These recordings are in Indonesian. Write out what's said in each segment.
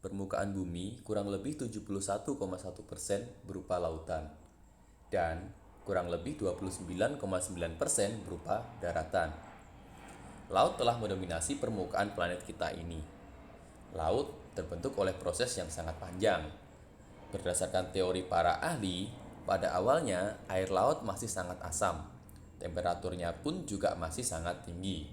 permukaan bumi kurang lebih 71,1% berupa lautan dan kurang lebih 29,9% berupa daratan. Laut telah mendominasi permukaan planet kita ini. Laut terbentuk oleh proses yang sangat panjang. Berdasarkan teori para ahli, pada awalnya air laut masih sangat asam. Temperaturnya pun juga masih sangat tinggi.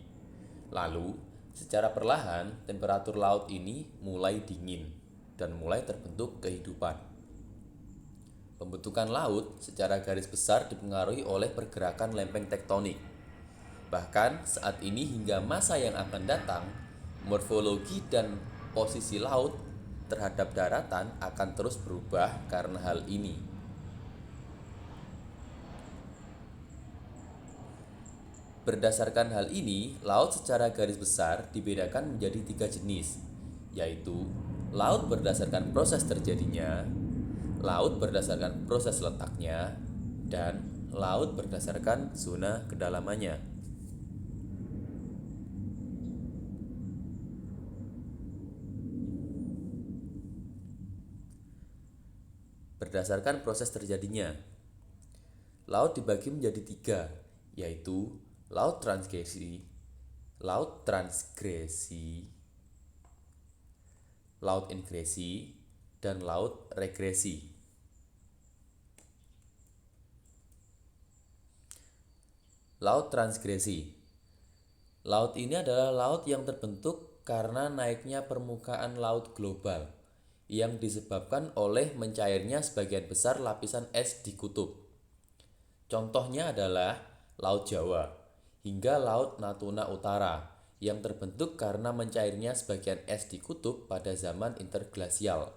Lalu, secara perlahan, temperatur laut ini mulai dingin dan mulai terbentuk kehidupan. Pembentukan laut secara garis besar dipengaruhi oleh pergerakan lempeng tektonik. Bahkan saat ini hingga masa yang akan datang, morfologi dan posisi laut terhadap daratan akan terus berubah karena hal ini. Berdasarkan hal ini, laut secara garis besar dibedakan menjadi 3 jenis, yaitu laut berdasarkan proses terjadinya, laut berdasarkan proses letaknya, dan laut berdasarkan zona kedalamannya. Berdasarkan proses terjadinya, laut dibagi menjadi 3, yaitu laut transgresi, laut ingresi, dan laut regresi. Laut transgresi. Laut ini adalah laut yang terbentuk karena naiknya permukaan laut global yang disebabkan oleh mencairnya sebagian besar lapisan es di kutub. Contohnya adalah Laut Jawa hingga Laut Natuna Utara yang terbentuk karena mencairnya sebagian es di kutub pada zaman interglasial.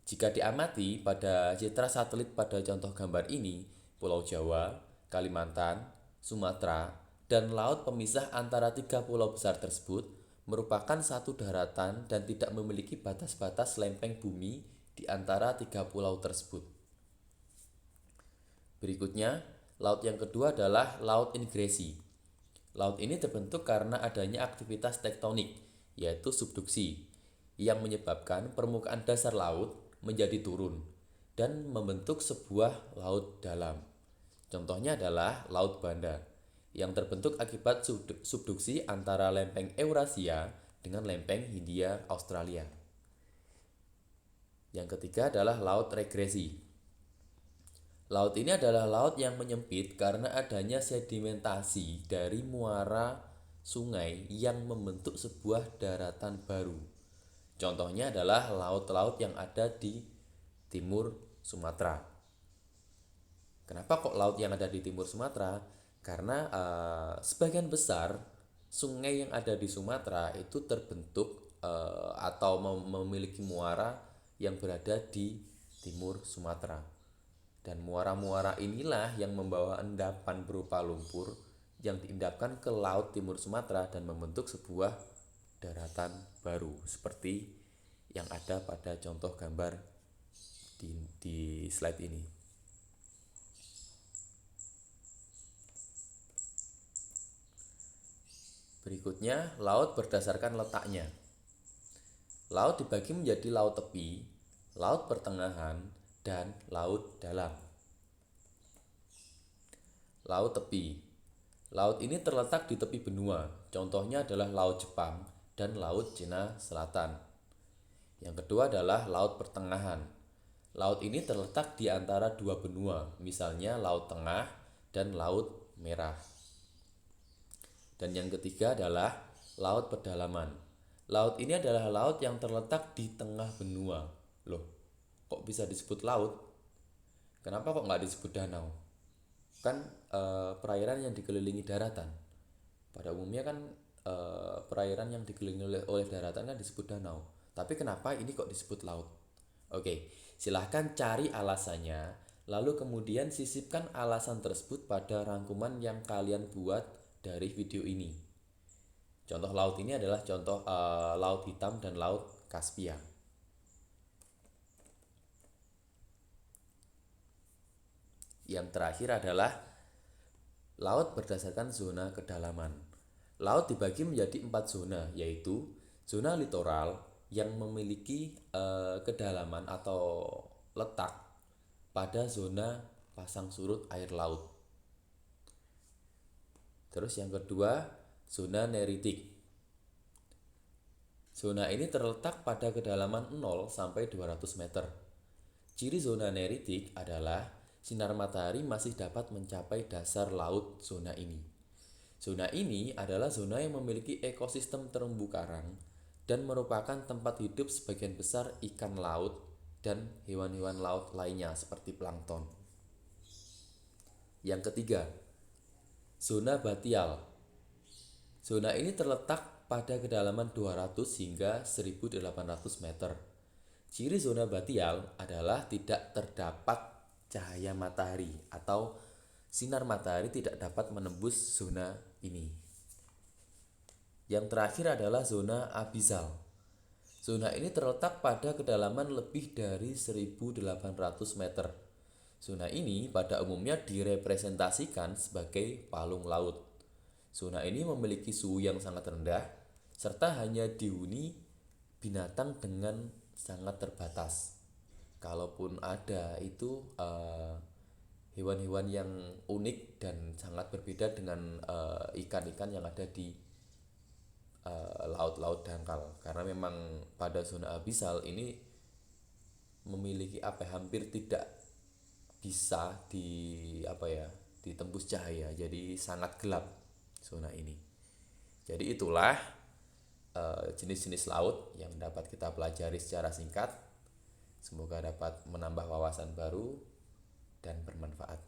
Jika diamati pada citra satelit pada contoh gambar ini, Pulau Jawa, Kalimantan, Sumatera, dan laut pemisah antara 3 pulau besar tersebut merupakan satu daratan dan tidak memiliki batas-batas lempeng bumi di antara 3 pulau tersebut. Berikutnya, laut yang kedua adalah laut ingresi. Laut ini terbentuk karena adanya aktivitas tektonik, yaitu subduksi, yang menyebabkan permukaan dasar laut menjadi turun dan membentuk sebuah laut dalam. Contohnya adalah Laut Banda, yang terbentuk akibat subduksi antara lempeng Eurasia dengan lempeng Hindia Australia. Yang ketiga adalah laut regresi. Laut ini adalah laut yang menyempit karena adanya sedimentasi dari muara sungai yang membentuk sebuah daratan baru. Contohnya adalah laut-laut yang ada di timur Sumatera. Kenapa kok laut yang ada di timur Sumatera? Karena sebagian besar sungai yang ada di Sumatera itu terbentuk atau memiliki muara yang berada di timur Sumatera. Dan muara-muara inilah yang membawa endapan berupa lumpur yang diendapkan ke laut timur Sumatera dan membentuk sebuah daratan baru seperti yang ada pada contoh gambar di slide ini. Berikutnya, laut berdasarkan letaknya. Laut dibagi menjadi laut tepi, laut pertengahan, dan laut dalam. Laut tepi. Laut ini terletak di tepi benua. Contohnya adalah Laut Jepang dan Laut Cina Selatan. Yang kedua adalah laut pertengahan. Laut ini terletak di antara 2 benua, misalnya Laut Tengah dan Laut Merah. Dan yang ketiga adalah laut pedalaman. Laut ini adalah laut yang terletak di tengah benua. Loh, kok bisa disebut laut? Kenapa kok nggak disebut danau? Kan perairan yang dikelilingi daratan. Pada umumnya kan perairan yang dikelilingi oleh daratan kan disebut danau. Tapi kenapa ini kok disebut laut? Oke, silahkan cari alasannya, lalu kemudian sisipkan alasan tersebut pada rangkuman yang kalian buat dari video ini. Contoh laut ini adalah contoh Laut Hitam dan Laut Kaspia. Yang terakhir adalah laut berdasarkan zona kedalaman. Laut dibagi menjadi 4 zona, yaitu zona litoral, yang memiliki kedalaman atau letak pada zona pasang surut air laut. Terus yang kedua, zona neritik. Zona ini terletak pada kedalaman 0 sampai 200 meter. Ciri zona neritik adalah sinar matahari masih dapat mencapai dasar laut zona ini. Zona ini adalah zona yang memiliki ekosistem terumbu karang dan merupakan tempat hidup sebagian besar ikan laut dan hewan-hewan laut lainnya seperti plankton. Yang ketiga, zona batial. Zona ini terletak pada kedalaman 200 hingga 1800 meter. Ciri zona batial adalah tidak terdapat cahaya matahari atau sinar matahari tidak dapat menembus zona ini. Yang terakhir adalah zona abisal. Zona ini terletak pada kedalaman lebih dari 1800 meter. Zona ini pada umumnya direpresentasikan sebagai palung laut. Zona ini memiliki suhu yang sangat rendah serta hanya dihuni binatang dengan sangat terbatas. Kalaupun ada itu hewan-hewan yang unik dan sangat berbeda dengan ikan-ikan yang ada di laut-laut dangkal, karena memang pada zona abisal ini memiliki hampir tidak bisa ditembus cahaya, jadi sangat gelap zona ini. Jadi itulah jenis-jenis laut yang dapat kita pelajari secara singkat. Semoga dapat menambah wawasan baru dan bermanfaat.